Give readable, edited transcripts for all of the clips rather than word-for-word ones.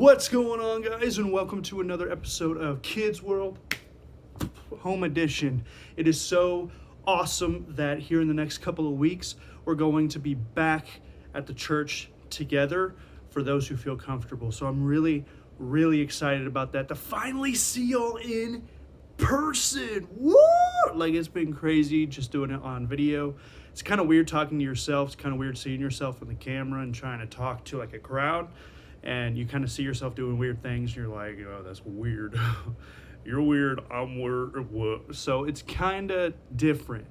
What's going on, guys, and welcome to another episode of Kids World Home Edition. It is so awesome that here in the next couple of weeks, we're going to be back at the church together for those who feel comfortable. So I'm really excited about that, to finally see y'all in person. Woo! Like, it's been crazy just doing it on video. It's kind of weird talking to yourself. It's kind of weird seeing yourself in the camera and trying to talk to like a crowd. And you kind of see yourself doing weird things. And you're like, oh, that's weird. You're weird. I'm weird. So it's kind of different.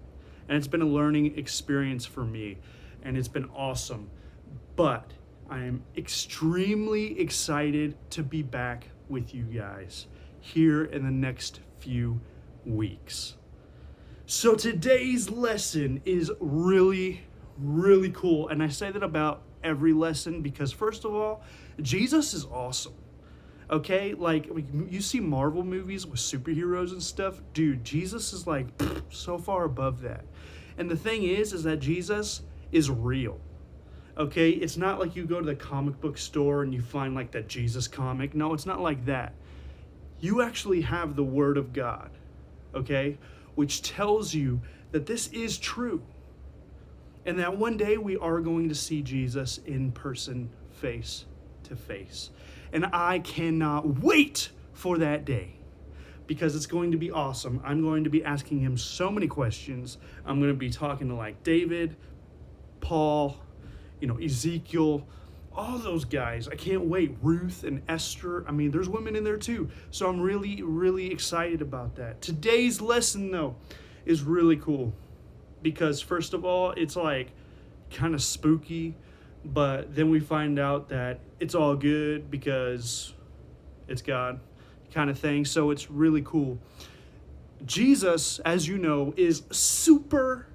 And it's been a learning experience for me. And it's been awesome. But I am extremely excited to be back with you guys here in the next few weeks. So today's lesson is really cool. And I say that about every lesson because, first of all, Jesus is awesome. Okay, like you see Marvel movies with superheroes and stuff, dude, Jesus is like so far above that. And the thing is that Jesus is real. Okay, it's not like you go to the comic book store and you find like that Jesus comic. No, it's not like that. You actually have the Word of God, okay, which tells you that this is true. And that one day we are going to see Jesus in person, face to face. And I cannot wait for that day because it's going to be awesome. I'm going to be asking him so many questions. I'm going to be talking to like David, Paul, Ezekiel, all those guys. I can't wait. Ruth and Esther. I mean, there's women in there too. So I'm really excited about that. Today's lesson, though, is really cool because, first of all, it's like kind of spooky, but then we find out that it's all good because it's God kind of thing. So it's really cool. Jesus, as you know, is super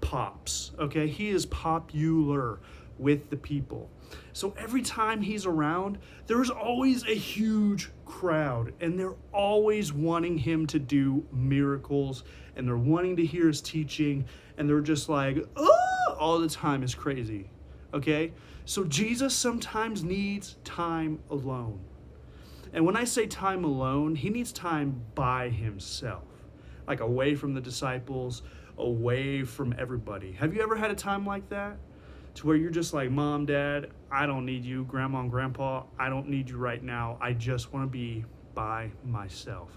pops, okay? He is popular with the people. So every time he's around, there's always a huge crowd, and they're always wanting him to do miracles, and they're wanting to hear his teaching, and they're just like, oh, all the time. Is crazy, okay? So Jesus sometimes needs time alone. And when I say time alone, he needs time by himself, like away from the disciples, away from everybody. Have you ever had a time like that? To where you're just like, Mom, Dad, I don't need you. Grandma and Grandpa, I don't need you right now. I just want to be by myself,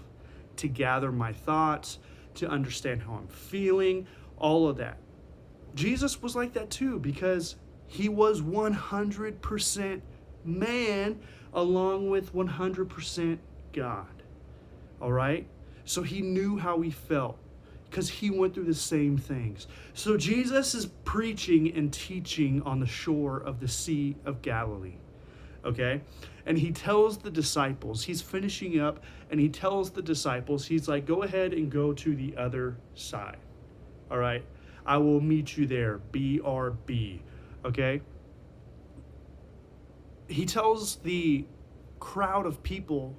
to gather my thoughts, to understand how I'm feeling, all of that. Jesus was like that too because he was 100% man along with 100% God. All right? So he knew how he felt, because he went through the same things. So Jesus is preaching and teaching on the shore of the Sea of Galilee, okay? And he tells the disciples, he's finishing up, and he tells the disciples, he's like, go ahead and go to the other side, all right? I will meet you there, BRB, okay? He tells the crowd of people,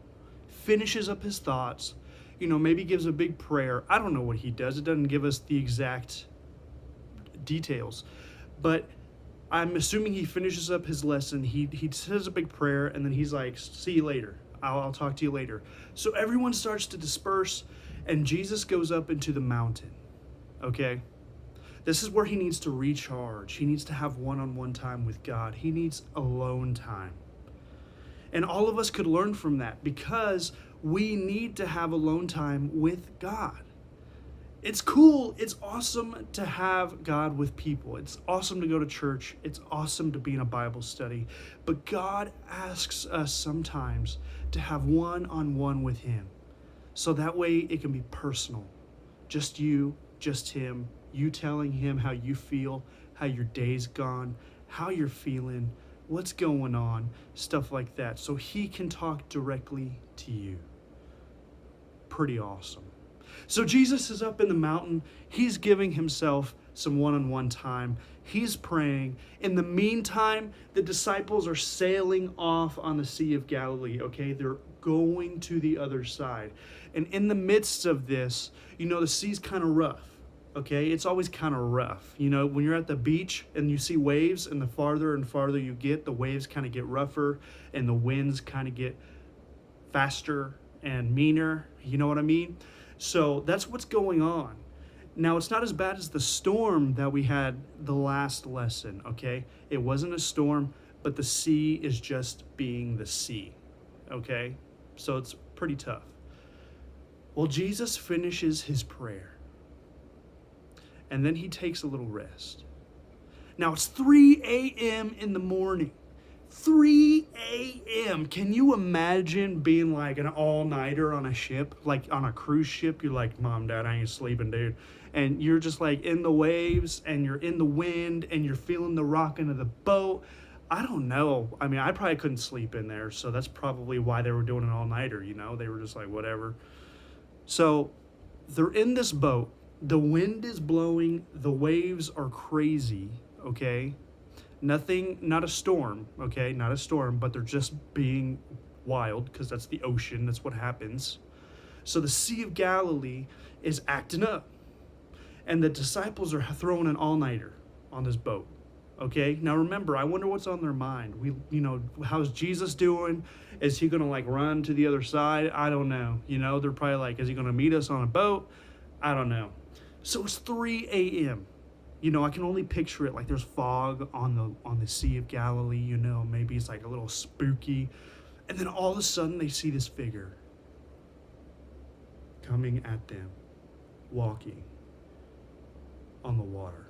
finishes up his thoughts, maybe gives a big prayer. I don't know what he does. It doesn't give us the exact details. But I'm assuming he finishes up his lesson. He says a big prayer, and then he's like, see you later. I'll talk to you later. So everyone starts to disperse, and Jesus goes up into the mountain, okay? This is where he needs to recharge. He needs to have one-on-one time with God. He needs alone time. And all of us could learn from that because we need to have alone time with God. It's cool. It's awesome to have God with people. It's awesome to go to church. It's awesome to be in a Bible study. But God asks us sometimes to have one-on-one with him. So that way it can be personal. Just you, just him, you telling him how you feel, how your day's gone, how you're feeling, what's going on, stuff like that. So he can talk directly to you. Pretty awesome. So Jesus is up in the mountain. He's giving himself some one-on-one time. He's praying. In the meantime, the disciples are sailing off on the Sea of Galilee, okay? They're going to the other side. And in the midst of this, the sea's kind of rough, Okay, it's always kind of rough. You know, when you're at the beach and you see waves, and the farther and farther you get, the waves kind of get rougher and the winds kind of get faster and meaner. You know what I mean? So that's what's going on. Now, it's not as bad as the storm that we had the last lesson, okay? It wasn't a storm, but the sea is just being the sea, okay? So it's pretty tough. Well, Jesus finishes his prayer, and then he takes a little rest. Now, it's 3 a.m. in the morning. 3 a.m. Can you imagine being like an all-nighter on a ship, like on a cruise ship? You're like, Mom, Dad, I ain't sleeping, dude. And you're just like in the waves and you're in the wind and you're feeling the rocking of the boat. I don't know. I mean, I probably couldn't sleep in there, so that's probably why they were doing an all-nighter, you know? They were just like, whatever. So they're in this boat. The wind is blowing. The waves are crazy, okay? Nothing, not a storm, okay? Not a storm, but they're just being wild because that's the ocean. That's what happens. So the Sea of Galilee is acting up. And the disciples are throwing an all-nighter on this boat, okay? Now remember, I wonder what's on their mind. How's Jesus doing? Is he going to like run to the other side? I don't know. You know, they're probably like, is he going to meet us on a boat? I don't know. So it's 3 a.m. You know, I can only picture it like there's fog on the Sea of Galilee, you know, maybe it's like a little spooky. And then all of a sudden they see this figure coming at them, walking on the water.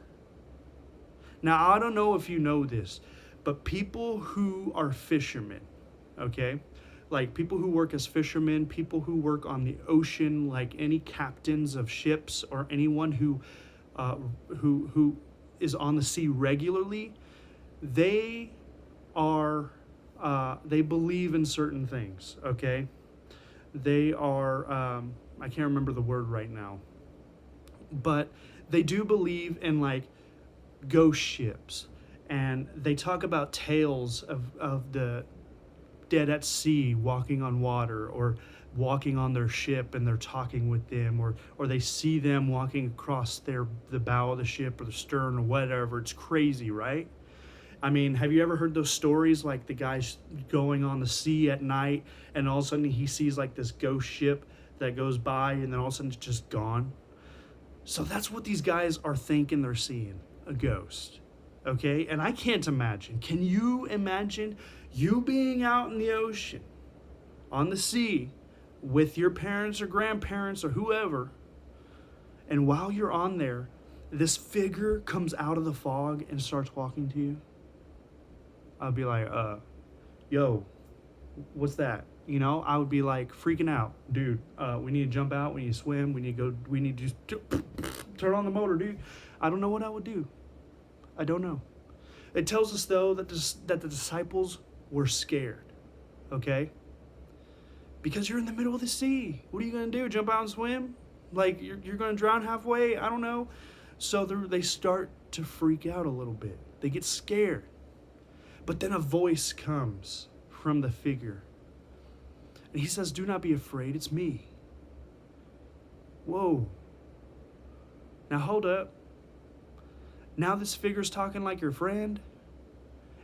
Now, I don't know if you know this, but people who are fishermen, okay? Like people who work as fishermen, people who work on the ocean, like any captains of ships or anyone who is on the sea regularly, they believe in certain things, okay? They are, I can't remember the word right now, but they do believe in like ghost ships, and they talk about tales of the dead at sea walking on water, or walking on their ship and they're talking with them, or they see them walking across the bow of the ship or the stern or whatever. It's crazy, right? I mean, have you ever heard those stories like the guy's going on the sea at night and all of a sudden he sees like this ghost ship that goes by and then all of a sudden it's just gone? So that's what these guys are thinking they're seeing, a ghost. Okay? And I can't imagine. Can you imagine you being out in the ocean, on the sea, with your parents or grandparents or whoever, and while you're on there, this figure comes out of the fog and starts walking to you? I'd be like, yo, what's that? You know, I would be like freaking out. Dude, we need to jump out, we need to swim, we need to just turn on the motor, dude. I don't know what I would do. I don't know. It tells us, though, that the disciples were scared, okay? Because you're in the middle of the sea. What are you going to do, jump out and swim? Like, you're going to drown halfway? I don't know. So they start to freak out a little bit. They get scared. But then a voice comes from the figure. And he says, do not be afraid, it's me. Whoa. Now hold up. Now this figure's talking like your friend,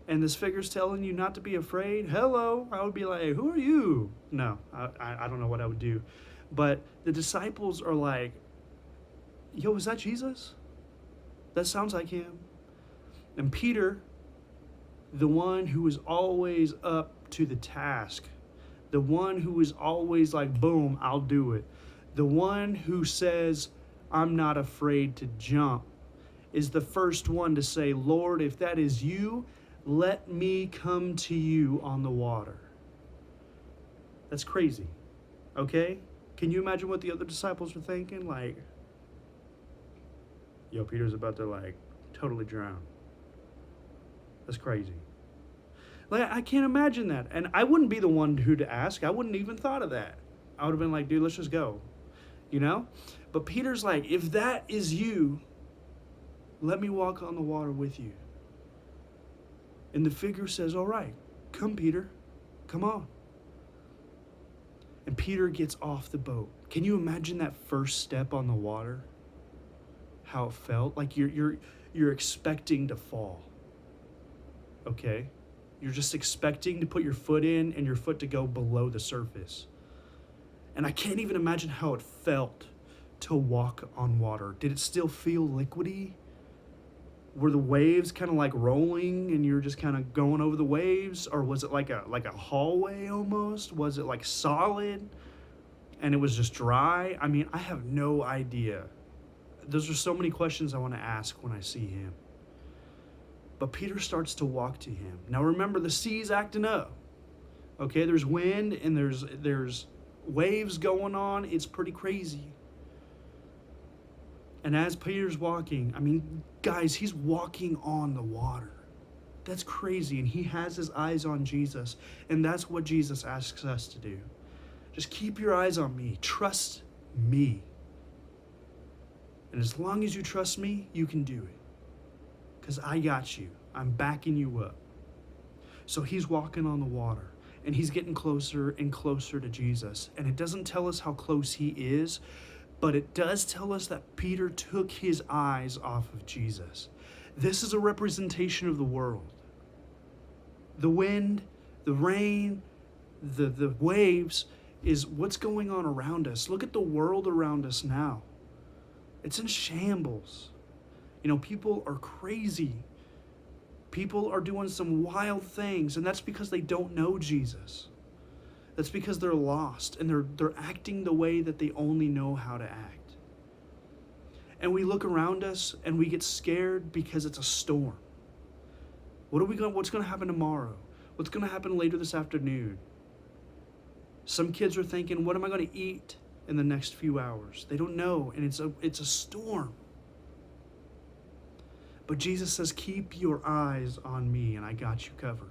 and this figure's telling you not to be afraid. Hello. I would be like, who are you? No, I don't know what I would do. But the disciples are like, yo, is that Jesus? That sounds like him. And Peter, the one who is always up to the task, the one who is always like, boom, I'll do it, the one who says, I'm not afraid to jump, is the first one to say, Lord, if that is you, let me come to you on the water. That's crazy, okay? Can you imagine what the other disciples were thinking? Like, yo, Peter's about to like totally drown. That's crazy. Like, I can't imagine that. And I wouldn't be the one who to ask. I wouldn't even thought of that. I would have been like, dude, let's just go. You know? But Peter's like, if that is you, let me walk on the water with you. And the figure says, all right, come, Peter. Come on. And Peter gets off the boat. Can you imagine that first step on the water? how it felt? Like you're expecting to fall. Okay? You're just expecting to put your foot in and your foot to go below the surface. And I can't even imagine how it felt to walk on water. Did it still feel liquidy? Were the waves kind of like rolling and you're just kind of going over the waves? Or was it like a hallway almost? Was it like solid and it was just dry? I mean, I have no idea. Those are so many questions I want to ask when I see him. But Peter starts to walk to him. Now remember, the sea's acting up. Okay, there's wind and there's waves going on. It's pretty crazy. And as Peter's walking, I mean, guys, he's walking on the water. That's crazy. And he has his eyes on Jesus. And that's what Jesus asks us to do. Just keep your eyes on me. Trust me. And as long as you trust me, you can do it. Because I got you. I'm backing you up. So he's walking on the water. And he's getting closer and closer to Jesus. And it doesn't tell us how close he is, but it does tell us that Peter took his eyes off of Jesus. This is a representation of the world. The wind, the rain, the waves is what's going on around us. Look at the world around us now. It's in shambles. You know, people are crazy. People are doing some wild things, and that's because they don't know Jesus. That's because they're lost, and they're acting the way that they only know how to act. And we look around us, and we get scared because it's a storm. What's going to happen tomorrow? What's going to happen later this afternoon? Some kids are thinking, what am I going to eat in the next few hours? They don't know, and it's a storm. But Jesus says, keep your eyes on me, and I got you covered.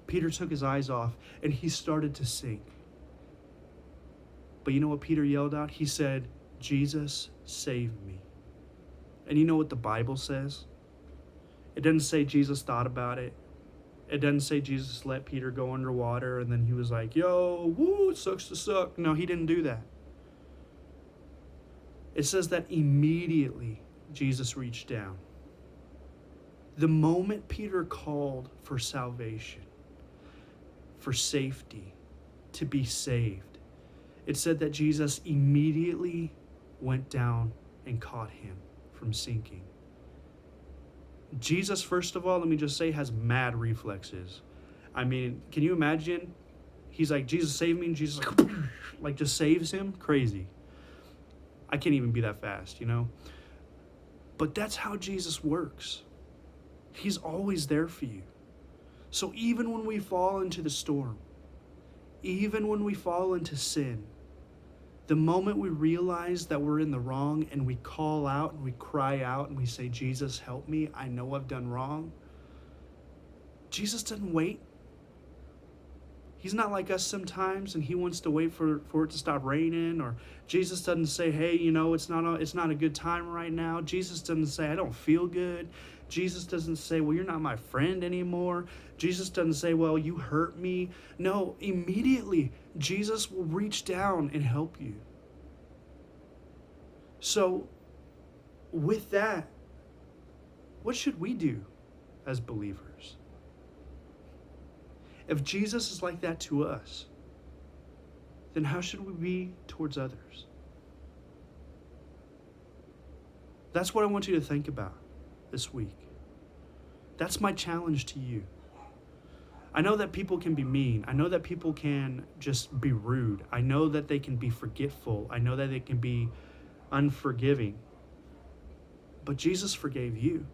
Peter took his eyes off, and he started to sink. But you know what Peter yelled out? He said, Jesus, save me. And you know what the Bible says? It doesn't say Jesus thought about it. It doesn't say Jesus let Peter go underwater, and then he was like, yo, woo, it sucks to suck. No, he didn't do that. It says that immediately Jesus reached down. The moment Peter called for salvation, for safety, to be saved, it said that Jesus immediately went down and caught him from sinking. Jesus, first of all, let me just say, has mad reflexes. I mean, can you imagine? He's like, Jesus, save me, and Jesus like just saves him? Crazy. I can't even be that fast, you know? But that's how Jesus works. He's always there for you. So even when we fall into the storm, even when we fall into sin, the moment we realize that we're in the wrong and we call out and we cry out and we say, Jesus, help me, I know I've done wrong, Jesus doesn't wait. He's not like us sometimes, and he wants to wait for it to stop raining. Or Jesus doesn't say, hey, you know, it's not a good time right now. Jesus doesn't say, I don't feel good. Jesus doesn't say, well, you're not my friend anymore. Jesus doesn't say, well, you hurt me. No, immediately, Jesus will reach down and help you. So, with that, what should we do as believers? If Jesus is like that to us, then how should we be towards others? That's what I want you to think about this week. That's my challenge to you. I know that people can be mean. I know that people can just be rude. I know that they can be forgetful. I know that they can be unforgiving. But Jesus forgave you.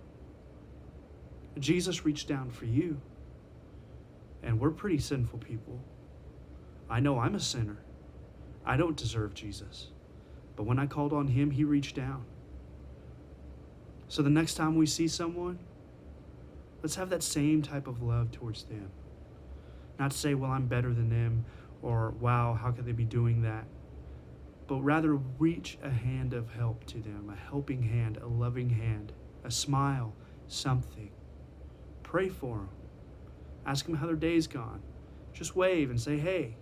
Jesus reached down for you. And we're pretty sinful people. I know I'm a sinner. I don't deserve Jesus. But when I called on him, he reached down. So the next time we see someone, let's have that same type of love towards them. Not say, well, I'm better than them, or wow, how could they be doing that? But rather reach a hand of help to them, a helping hand, a loving hand, a smile, something. Pray for them. Ask them how their day's gone. Just wave and say, hey,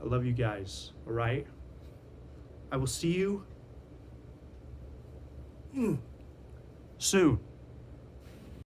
I love you guys, all right? I will see you soon.